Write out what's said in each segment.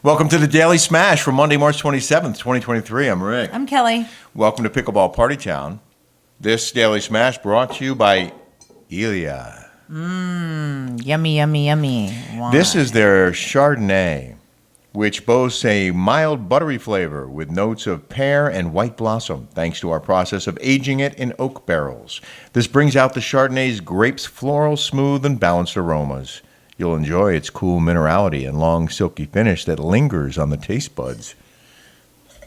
Welcome to the Daily Smash for Monday, March 27th, 2023. I'm Rick. I'm Kelly. Welcome to Pickleball Party Town. This Daily Smash brought to you by Elia. Yummy, yummy, yummy. Wine. This is their Chardonnay, which boasts a mild buttery flavor with notes of pear and white blossom, thanks to our process of aging it in oak barrels. This brings out the Chardonnay's grapes' floral, smooth, and balanced aromas. You'll enjoy its cool minerality and long, silky finish that lingers on the taste buds.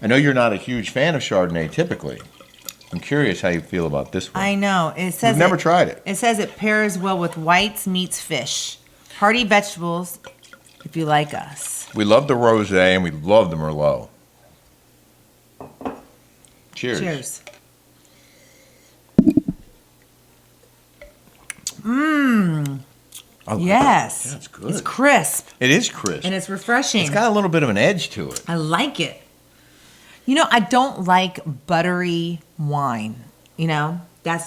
I know you're not a huge fan of Chardonnay typically. I'm curious how you feel about this one. I know. It says We've never tried it. It says it pairs well with whites, meats, fish, hearty vegetables, if you like us. We love the rosé and we love the Merlot. Cheers. Cheers. Oh, yes. That's good. It's crisp. It is crisp. And it's refreshing. It's got a little bit of an edge to it. I like it. You know, I don't like buttery wine. You know, I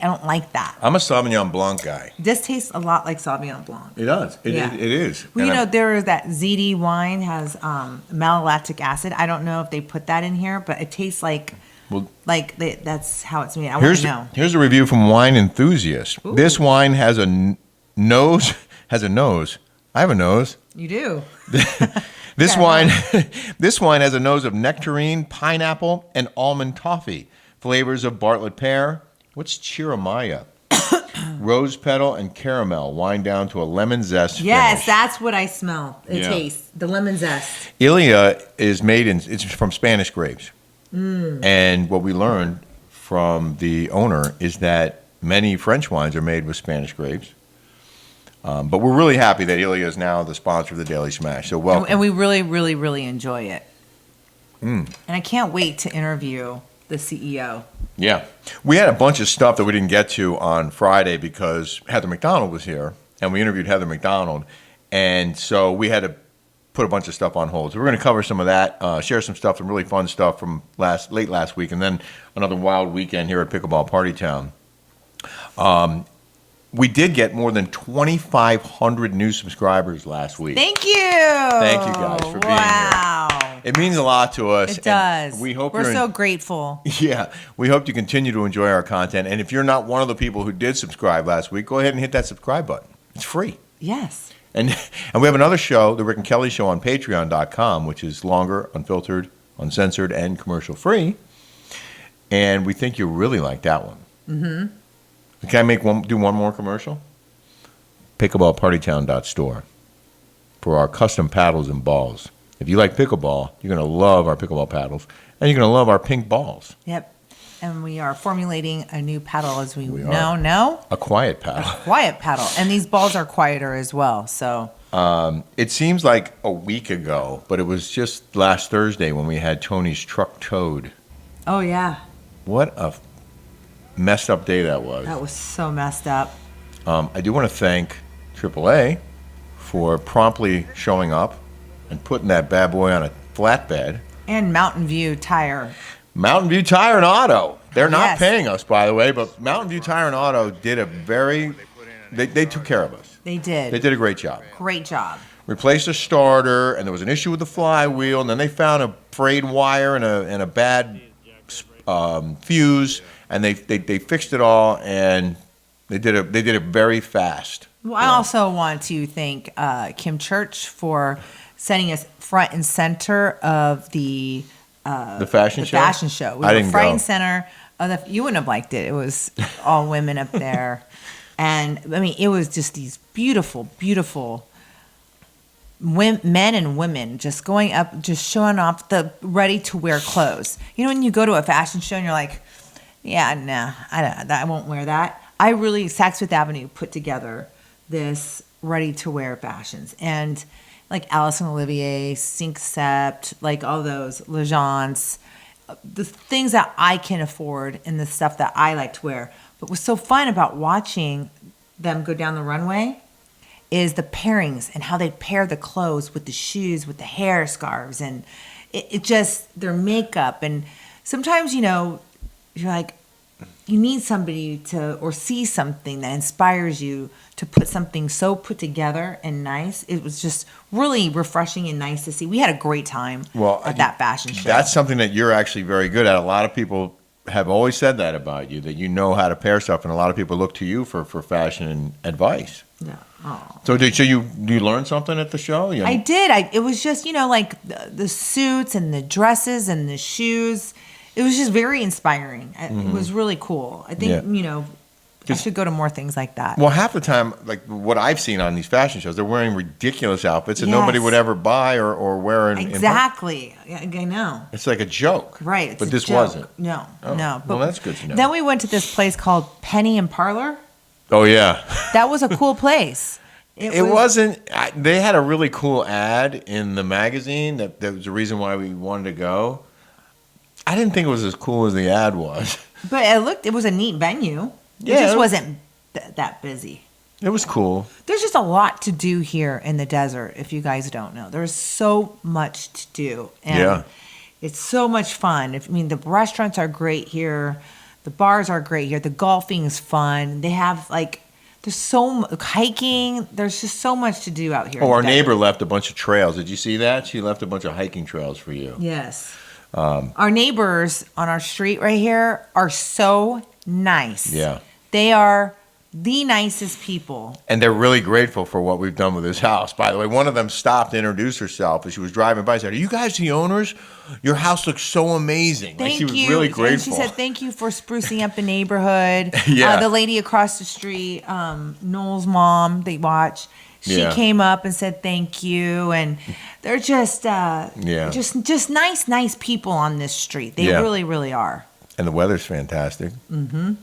don't like that. I'm a Sauvignon Blanc guy. This tastes a lot like Sauvignon Blanc. It does. It is. Well, there is that ZD wine has malolactic acid. I don't know if they put that in here, but it tastes like that's how it's made. I want to know. Here's a review from Wine Enthusiast. Ooh. This wine has a nose. I have a nose. You do. This wine has a nose of nectarine, pineapple, and almond toffee. Flavors of Bartlett pear. What's Chirimoya? Rose petal and caramel. Wind down to a lemon zest Yes, finish. that's what I smell. Taste the lemon zest. Ilia is it's from Spanish grapes. And what we learned from the owner is that many French wines are made with Spanish grapes. But we're really happy that Ilia is now the sponsor of the Daily Smash. So welcome. And we really, really, really enjoy it. And I can't wait to interview the CEO. Yeah. We had a bunch of stuff that we didn't get to on Friday because Heather McDonald was here, and we interviewed Heather McDonald. And so we had to put a bunch of stuff on hold. So we're going to cover some of that, share some stuff, some really fun stuff from late last week, and then another wild weekend here at Pickleball Party Town. We did get more than 2,500 new subscribers last week. Thank you. Thank you guys for being here. It means a lot to us. It does. We're so grateful. Yeah. We hope you continue to enjoy our content. And if you're not one of the people who did subscribe last week, go ahead and hit that subscribe button. It's free. Yes. And we have another show, The Rick and Kelly Show on Patreon.com, which is longer, unfiltered, uncensored, and commercial free. And we think you'll really like that one. Mm-hmm. Can I do one more commercial? Pickleballpartytown.store for our custom paddles and balls. If you like pickleball, you're going to love our pickleball paddles, and you're going to love our pink balls. Yep. And we are formulating a new paddle, as we now know. A quiet paddle. A quiet paddle. And these balls are quieter as well. So it seems like a week ago, but it was just last Thursday when we had Tony's truck towed. Oh, yeah. What a messed up day that was. That was so messed up. I do want to thank AAA for promptly showing up and putting that bad boy on a flatbed. And Mountain View Tire. Mountain View Tire and Auto. They're not paying us, by the way, but Mountain View Tire and Auto did they took care of us. They did. They did a great job. Great job. Replaced a starter, and there was an issue with the flywheel, and then they found a frayed wire and a bad fuse, and they fixed it all, and they did it very fast. Well, I also want to thank Kim Church for sending us front and center of the fashion show. Fashion show. We I were didn't front go. and center of you wouldn't have liked it. It was all women up there, and I mean it was just these beautiful, beautiful men and women just going up, just showing off the ready to wear clothes. You know, when you go to a fashion show and you're like, yeah, nah, I won't wear that. I really, Saks Fifth Avenue put together this ready-to-wear fashions. And like Allison Olivier, Syncsept, like all those, Legence, the things that I can afford and the stuff that I like to wear. But what's so fun about watching them go down the runway is the pairings and how they pair the clothes with the shoes, with the hair scarves, and it just, their makeup. And sometimes, you know, you're like, you need somebody to, or see something that inspires you to put something so put together and nice. It was just really refreshing and nice to see. We had a great time at that fashion show. That's something that you're actually very good at. A lot of people have always said that about you, that you know how to pair stuff, and a lot of people look to you for fashion and advice. Yeah. Oh. So you learn something at the show? I did. It was just, like the suits and the dresses and the shoes. It was just very inspiring. It was really cool. I think, I should go to more things like that. Well, half the time, like what I've seen on these fashion shows, they're wearing ridiculous outfits that nobody would ever buy or wear. Exactly. I know. It's like a joke. Right. But this wasn't. No, oh, no. But well, that's good to know. Then we went to this place called Penny and Parlor. Oh, yeah. That was a cool place. It wasn't. They had a really cool ad in the magazine that was the reason why we wanted to go. I didn't think it was as cool as the ad was. But it was a neat venue. Yeah, it just wasn't that busy. It was cool. There's just a lot to do here in the desert, if you guys don't know. There's so much to do. And it's so much fun. The restaurants are great here. The bars are great here. The golfing is fun. They have, there's hiking. There's just so much to do out here. Oh, our neighbor left a bunch of trails. Did you see that? She left a bunch of hiking trails for you. Yes. Our neighbors on our street right here are so nice. Yeah. They are the nicest people. And they're really grateful for what we've done with this house. By the way, one of them stopped to introduce herself as she was driving by and said, "Are you guys the owners? Your house looks so amazing." Thank she was you. really grateful. And she said, "Thank you for sprucing up the neighborhood." Yeah. The lady across the street, Noel's mom, they watch. She came up and said thank you, and they're just just nice people on this street. They really, really are. And the weather's fantastic. Mm-hmm.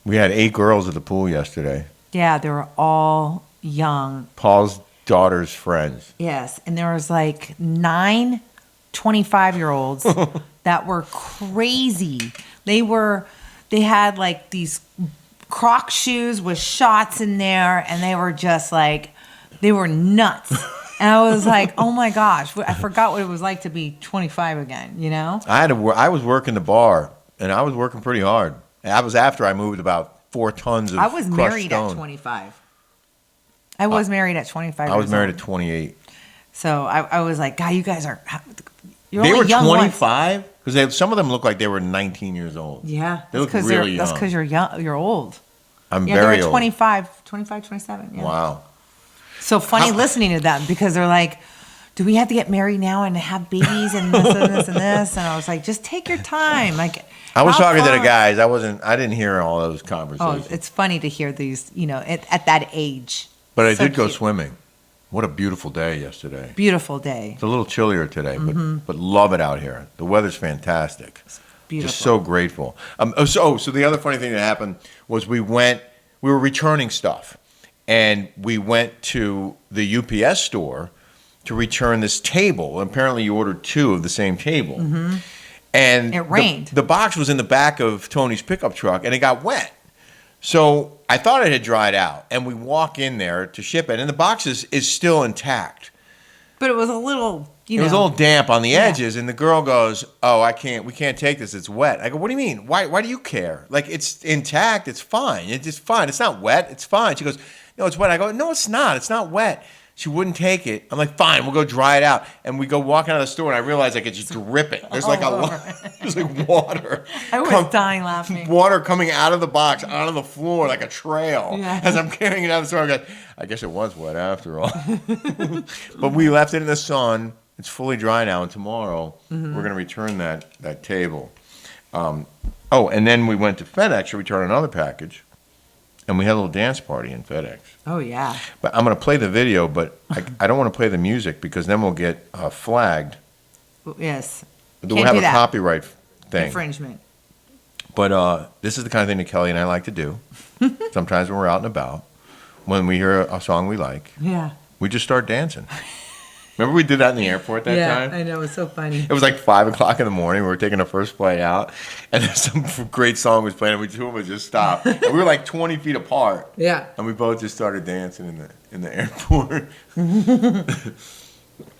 We had 8 girls at the pool yesterday. Yeah, they were all young. Paul's daughter's friends. Yes, and there was 9 25-year-olds that were crazy. They had these Croc shoes with shots in there, and they were just they were nuts. And I was like, oh my gosh, I forgot what it was like to be 25 again, I was working the bar, and I was working pretty hard. That was after I moved about 4 tons of I was married stone. at 25. I was married at 25. I was married at 28. So I was like, God, you guys are. You're They only were young 25? Because some of them look like they were 19 years old. Yeah. They look really young. That's because you're young. You're old. I'm very they were old. 25, 27. Yeah. Wow. So funny listening to them because they're like, do we have to get married now and have babies and this and this and this? And I was like, just take your time. I was talking to the guys. I didn't hear all those conversations. Oh, it's funny to hear these, at that age. But I So did go cute. swimming. What a beautiful day yesterday. Beautiful day. It's a little chillier today, but love it out here. The weather's fantastic. Beautiful. Just so grateful. So the other funny thing that happened was we were returning stuff, and we went to the UPS store to return this table. Apparently, you ordered 2 of the same table. Mm-hmm. And it rained. The box was in the back of Tony's pickup truck, and it got wet. So I thought it had dried out, and we walk in there to ship it, and the box is still intact. But it was a little, It was a little damp on the edges, and the girl goes, "Oh, we can't take this. It's wet." I go, "What do you mean? Why do you care? It's intact. It's fine. It's fine. It's not wet. It's fine." She goes, "No, it's wet." I go, "No, it's not. It's not wet." She wouldn't take it. I'm like, "Fine, we'll go dry it out." And we go walking out of the store, and I realize it's just dripping. There's there's water. I was dying laughing. Water coming out of the box onto the floor like a trail. Yeah. As I'm carrying it out of the store, I go, I guess it was wet after all. But we left it in the sun. It's fully dry now, and tomorrow we're going to return that table. And then we went to FedEx to return another package. And we had a little dance party in FedEx. Oh, yeah. But I'm going to play the video, but I don't want to play the music because then we'll get flagged. Yes. We'll have a copyright thing. Infringement. But this is the kind of thing that Kelly and I like to do. Sometimes when we're out and about, when we hear a song we like, we just start dancing. Remember we did that in the airport that time? Yeah, I know. It's so funny. It was 5 o'clock in the morning. We were taking our first flight out, and some great song was playing, and we 2 of us just stopped. And we were 20 feet apart. Yeah. And we both just started dancing in the airport. That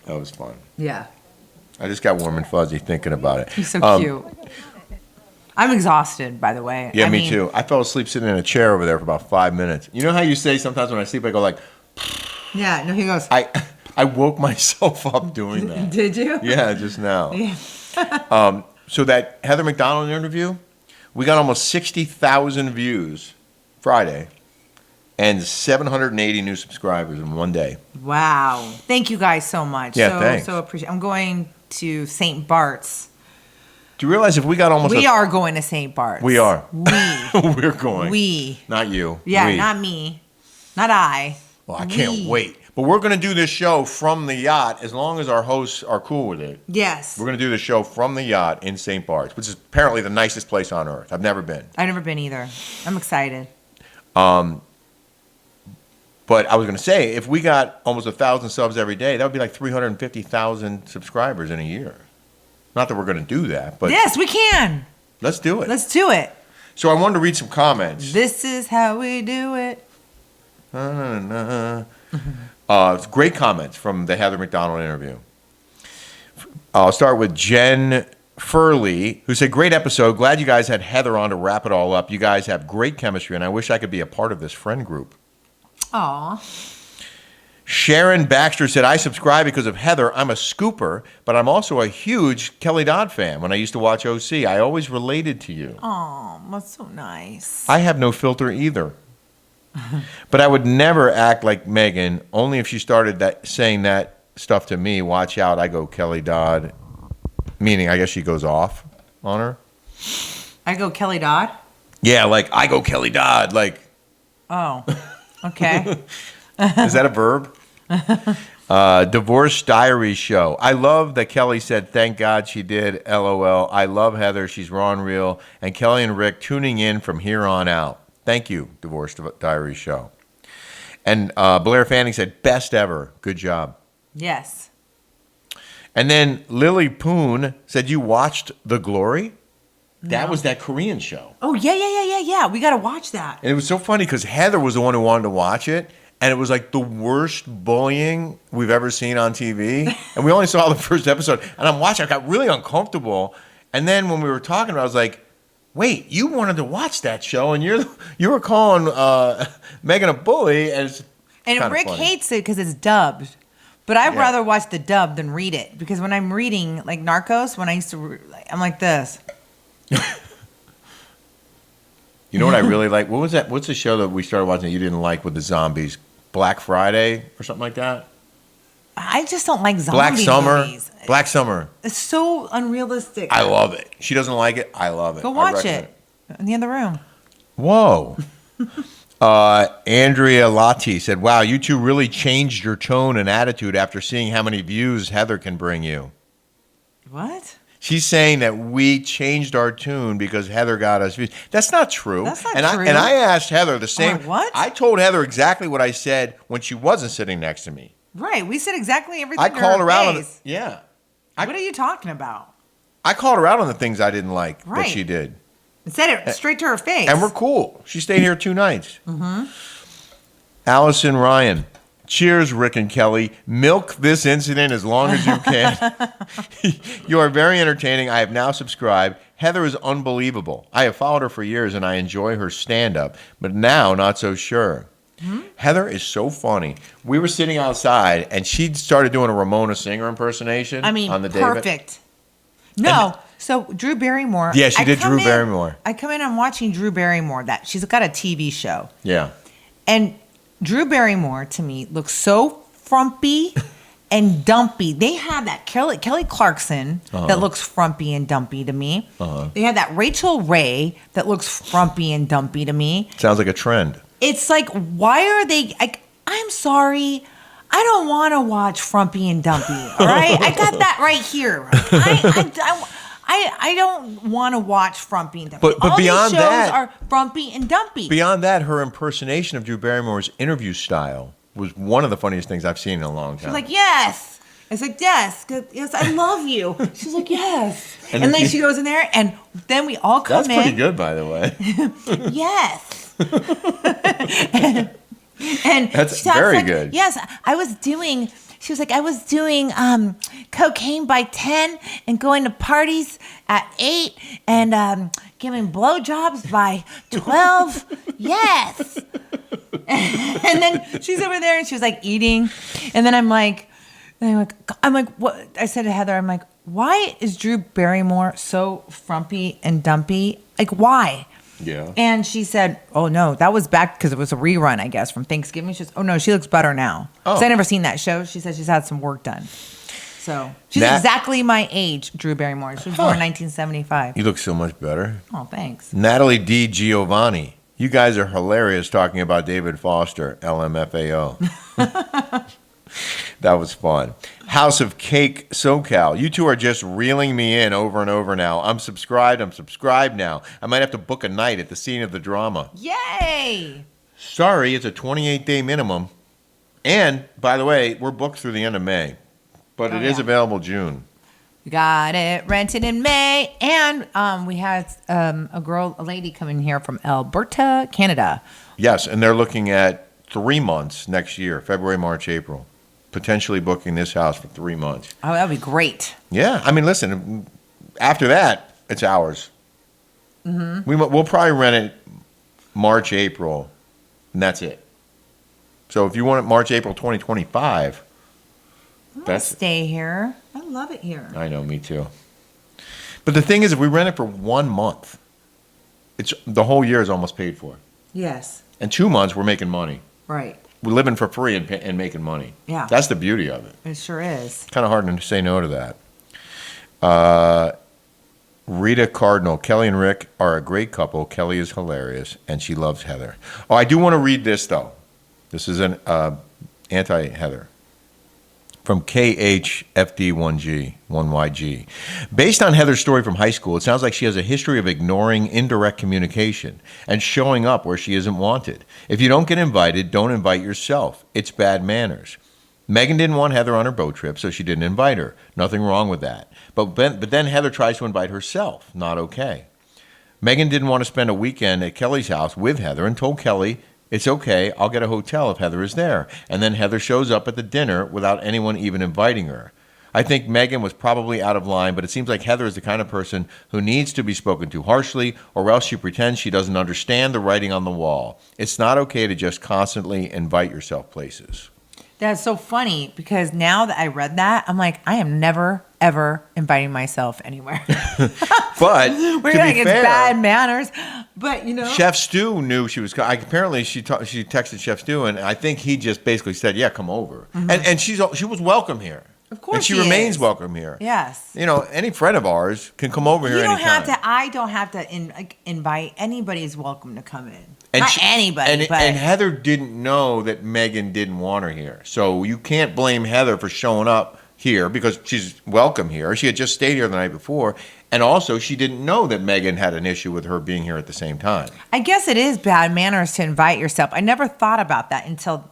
was fun. Yeah. I just got warm and fuzzy thinking about it. He's so cute. I'm exhausted, by the way. Yeah, me too. I fell asleep sitting in a chair over there for about 5 minutes. You know how you say sometimes when I sleep, I go like, Yeah, no, he goes. I woke myself up doing that. Did you? Yeah, just now. Yeah. So that Heather McDonald interview, we got almost 60,000 views Friday and 780 new subscribers in one day. Wow. Thank you guys so much. Yeah, thanks. So appreciate. I'm going to St. Bart's. Do you realize if we got almost... We are going to St. Bart's. We are. We. We're going. We. Not you. Yeah, we. not me. Not I. Well, I can't wait. But we're going to do this show from the yacht as long as our hosts are cool with it. Yes. We're going to do the show from the yacht in St. Bart's, which is apparently the nicest place on earth. I've never been. I've never been either. I'm excited. But I was going to say, if we got almost 1,000 subs every day, that would be like 350,000 subscribers in a year. Not that we're going to do that, but Yes, we can. let's do it. Let's do it. So I wanted to read some comments. This is how we do it. Great comments from the Heather McDonald interview. I'll start with Jen Furley, who said, great episode. Glad you guys had Heather on to wrap it all up. You guys have great chemistry, and I wish I could be a part of this friend group. Aw. Sharon Baxter said, I subscribe because of Heather. I'm a scooper, but I'm also a huge Kelly Dodd fan. When I used to watch OC, I always related to you. Oh, that's so nice. I have no filter either. But I would never act like Megan, only if she started saying that stuff to me. Watch out, I go Kelly Dodd. Meaning, I guess she goes off on her. I go Kelly Dodd? Yeah, like, I go Kelly Dodd. Like, Oh, okay. is that a verb? Divorce Diary Show. I love that Kelly said, thank God she did, LOL. I love Heather. She's raw and real. And Kelly and Rick tuning in from here on out. Thank you, Divorce Diary Show. And Blair Fanning said, best ever. Good job. Yes. And then Lily Poon said, you watched The Glory? That was that Korean show. Oh, yeah. We got to watch that. And it was so funny because Heather was the one who wanted to watch it. And it was like the worst bullying we've ever seen on TV. And we only saw the first episode. And I'm watching. I got really uncomfortable. And then when we were talking about it, I was like, wait, you wanted to watch that show. And you were calling Megan a bully. And Rick funny. hates it because it's dubbed. But I'd rather watch the dub than read it. Because when I'm reading, like Narcos, when I used to, I'm like this. You know what I really like? What was that? What's the show that we started watching that you didn't like with the zombies? Black Friday or something like that? I just don't like zombie Black Summer. movies. Black Summer. It's so unrealistic. I love it. She doesn't like it. I love it. Go I watch recommend it in the other room. Whoa. Andrea Lati said, wow, you two really changed your tone and attitude after seeing how many views Heather can bring you. What? She's saying that we changed our tune because Heather got us views. That's not true. That's not true. true. And I asked Heather the same. What? I told Heather exactly what I said when she wasn't sitting next to me. Right. We said exactly everything I to called her out on face. yeah. What are you talking about? I called her out on the things I didn't like that Right. she did. I said it straight to her face. And we're cool. She stayed here 2 nights. Mm-hmm. Allison Ryan. Cheers, Rick and Kelly. Milk this incident as long as you can. You are very entertaining. I have now subscribed. Heather is unbelievable. I have followed her for years, and I enjoy her stand-up, but now not so sure. Mm-hmm. Heather is so funny. We were sitting outside, and she started doing a Ramona Singer impersonation on the David. Perfect. No. So Drew Barrymore. Yeah, she did Drew Barrymore. I come in, I'm watching Drew Barrymore. That she's got a TV show. Yeah. And Drew Barrymore, to me, looks so frumpy and dumpy. They have that Kelly Clarkson that looks frumpy and dumpy to me. They have that Rachel Ray that looks frumpy and dumpy to me. Sounds like a trend. It's like, why are they... I'm sorry. I don't want to watch frumpy and dumpy, all right? I got that right here. I don't want to watch frumpy and dumpy. But all beyond these shows that, are frumpy and dumpy. Beyond that, her impersonation of Drew Barrymore's interview style was one of the funniest things I've seen in a long time. She's like, yes. It's like, yes, I love you. She's like, yes. And then she goes in there, and then we all come in. That's pretty good, by the way. Yes. and that's she talks very like, good. Yes, she was like, I was doing cocaine by 10 and going to parties at 8 and giving blowjobs by 12. Yes. And then she's over there and she was like eating. And then I'm like, what? I said to Heather, I'm like, why is Drew Barrymore so frumpy and dumpy? Like, why? Yeah. And she said, oh, no, that was back because it was a rerun, I guess, from Thanksgiving. She says, oh, no, she looks better now. Because I never seen that show. She said she's had some work done. So she's exactly my age, Drew Barrymore. She was born in 1975. You look so much better. Oh, thanks. Natalie D. Giovanni. You guys are hilarious talking about David Foster, LMFAO. That was fun. House of Cake SoCal. You two are just reeling me in over and over now. I'm subscribed now. I might have to book a night at the scene of the drama. Yay! Sorry, it's a 28-day minimum. And, by the way, we're booked through the end of May. But it is available June. We got it rented in May. And we had a lady coming here from Alberta, Canada. Yes, and they're looking at 3 months next year, February, March, April. Potentially booking this house for 3 months. Oh, that would be great. Yeah, I mean, listen, after that, it's ours. Mm-hmm. We'll probably rent it March, April, and that's it. So if you want it March, April 2025, I'm gonna stay here. I love it here. I know, me too. But the thing is, if we rent it for 1 month, it's the whole year is almost paid for. Yes. And 2 months, we're making money. Right. We're living for free and making money. Yeah. That's the beauty of it. It sure is. Kind of hard to say no to that. Rita Cardinal. Kelly and Rick are a great couple. Kelly is hilarious, and she loves Heather. Oh, I do want to read this, though. This is an anti-Heather. From KHFD1G, 1YG. Based on Heather's story from high school, it sounds like she has a history of ignoring indirect communication and showing up where she isn't wanted. If you don't get invited, don't invite yourself. It's bad manners. Megan didn't want Heather on her boat trip, so she didn't invite her. Nothing wrong with that. But then Heather tries to invite herself. Not okay. Megan didn't want to spend a weekend at Kelly's house with Heather and told Kelly, it's okay, I'll get a hotel if Heather is there. And then Heather shows up at the dinner without anyone even inviting her. I think Megan was probably out of line, but it seems like Heather is the kind of person who needs to be spoken to harshly, or else she pretends she doesn't understand the writing on the wall. It's not okay to just constantly invite yourself places. That's so funny because now that I read that, I'm like, I am never, ever inviting myself anywhere. But we're to like, be it's fair, bad manners. But you know, Chef Stu knew she was. Apparently, she texted Chef Stu, and I think he just basically said, "Yeah, come over." Mm-hmm. And she was welcome here. Of course, and she remains welcome here. Yes. You know, any friend of ours can come over here anytime. I don't have to invite anybody's welcome to come in. And Not anybody, but and Heather didn't know that Megan didn't want her here. So you can't blame Heather for showing up here because she's welcome here. She had just stayed here the night before. And also, she didn't know that Megan had an issue with her being here at the same time. I guess it is bad manners to invite yourself. I never thought about that until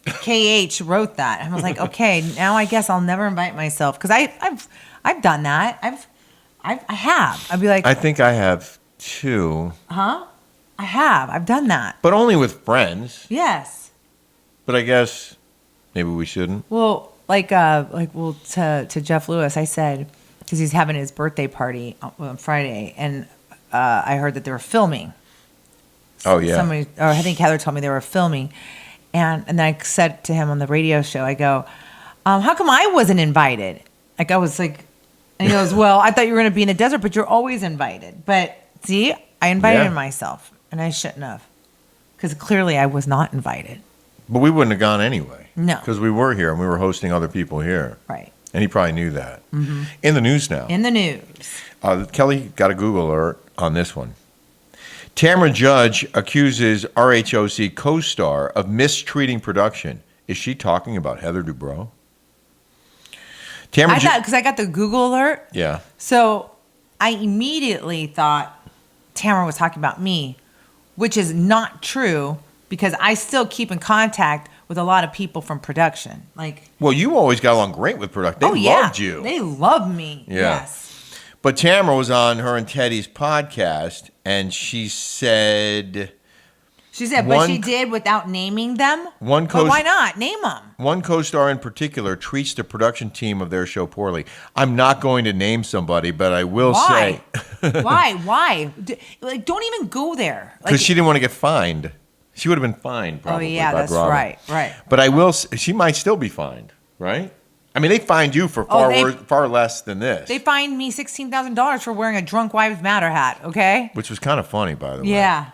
KH wrote that. I was like, okay, now I guess I'll never invite myself because I've done that. I have. I'd be like, I think I have too. Huh? I have. I've done that. But only with friends. Yes. But I guess maybe we shouldn't. Well, to Jeff Lewis, I said, because he's having his birthday party on Friday, and I heard that they were filming. Oh, yeah. I think Heather told me they were filming. And then I said to him on the radio show, I go, how come I wasn't invited? Like, I was like, and he goes, well, I thought you were going to be in the desert, but you're always invited. But see, I invited myself, and I shouldn't have. Because clearly I was not invited. But we wouldn't have gone anyway. No. Because we were here, and we were hosting other people here. Right. And he probably knew that. Mm-hmm. In the news now. In the news. Kelly got a Google alert on this one. Tamra Judge accuses RHOC co-star of mistreating production. Is she talking about Heather Dubrow? Because I got the Google alert. Yeah. So I immediately thought Tamra was talking about me, which is not true because I still keep in contact with a lot of people from production. Well, you always got along great with production. They loved you. They love me. Yeah. Yes. But Tamra was on her and Teddy's podcast, and she said... She said, but she did without naming them. But why not? Name them. One co-star in particular treats the production team of their show poorly. I'm not going to name somebody, but I will say. Why? Like, don't even go there. Because she didn't want to get fined. She would have been fined probably. Oh, yeah, that's Robin. right. But she might still be fined, right? I mean, they fined you for far less than this. They fined me $16,000 for wearing a Drunk Wives Matter hat, okay? Which was kind of funny, by the way. Yeah.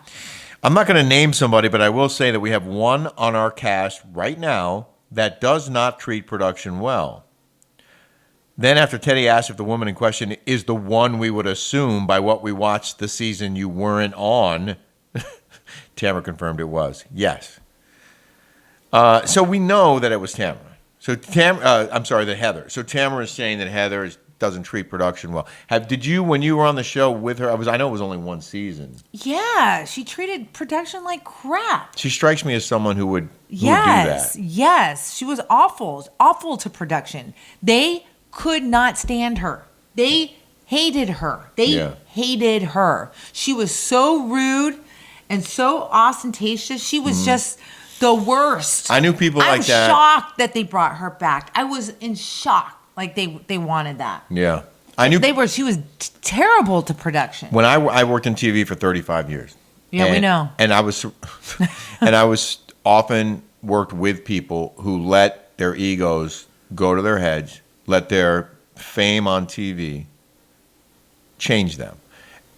I'm not going to name somebody, but I will say that we have one on our cast right now that does not treat production well. Then after Teddy asked if the woman in question is the one we would assume by what we watched the season you weren't on, Tamra confirmed it was. Yes. So we know that it was Tamra. So that Heather. So Tamra is saying that Heather doesn't treat production well. Did you, when you were on the show with her, I know it was only one season. Yeah, she treated production like crap. She strikes me as someone who would do that. Yes, she was awful to production. They could not stand her. They hated her. Hated her. She was so rude and so ostentatious. She was just the worst. I knew people like that. I'm shocked that they brought her back. I was in shock. Like they wanted that. Yeah, I knew She was terrible to production. When I worked in TV for 35 years. Yeah, we know. And I was often worked with people who let their egos go to their heads, let their fame on TV change them,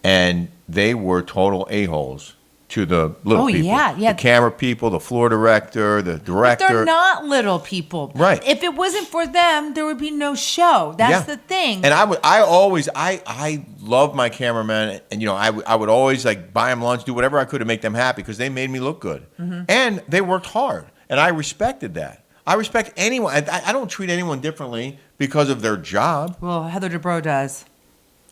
and they were total a-holes to the little people. Yeah. The camera people, the floor director, the director. But they're not little people. Right. If it wasn't for them, there would be no show. That's the thing. And I love my cameraman, and I would always like buy them lunch, do whatever I could to make them happy because they made me look good. Mm-hmm. And they worked hard, and I respected that. I respect anyone. I don't treat anyone differently because of their job. Well, Heather Dubrow does.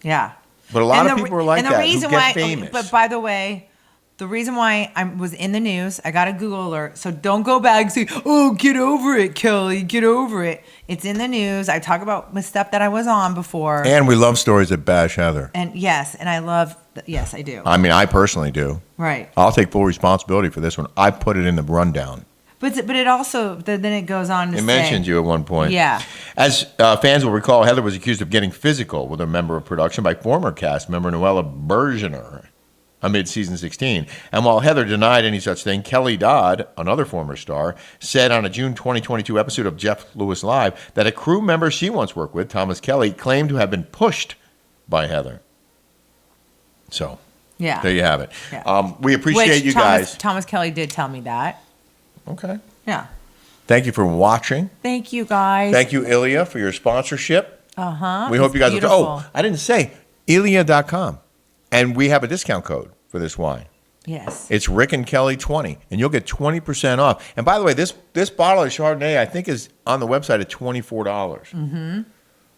Yeah. But a lot of people are like that who get famous. But by the way, the reason why I was in the news, I got a Google alert, so don't go back and say, oh, get over it, Kelly, get over it. It's in the news. I talk about my stuff that I was on before. And we love stories that bash Heather. And yes, and I love, yes, I do. I mean, I personally do. Right. I'll take full responsibility for this one. I put it in the rundown. But it also, then it goes on to say. It mentioned you at one point. Yeah. As fans will recall, Heather was accused of getting physical with a member of production by former cast member Noella Bergener amid season 16. And while Heather denied any such thing, Kelly Dodd, another former star, said on a June 2022 episode of Jeff Lewis Live that a crew member she once worked with, Thomas Kelly, claimed to have been pushed by Heather. So, yeah, there you have it. Yeah. We appreciate you guys. Thomas Kelly did tell me that. Okay. Yeah. Thank you for watching. Thank you, guys. Thank you, Ilya, for your sponsorship. Uh-huh. We hope you guys will. Oh, I didn't say Ilya.com. And we have a discount code for this wine. Yes. It's Rick and Kelly 20, and you'll get 20% off. And by the way, this bottle of Chardonnay, I think, is on the website at $24. Mm-hmm.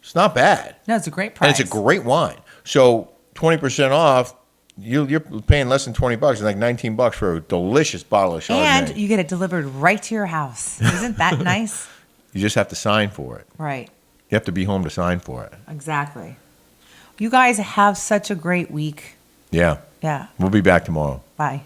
It's not bad. No, it's a great price. And it's a great wine. So 20% off, you're paying less than $20. It's like $19 for a delicious bottle of Chardonnay. And you get it delivered right to your house. Isn't that nice? You just have to sign for it. Right. You have to be home to sign for it. Exactly. You guys have such a great week. Yeah. Yeah. We'll be back tomorrow. Bye.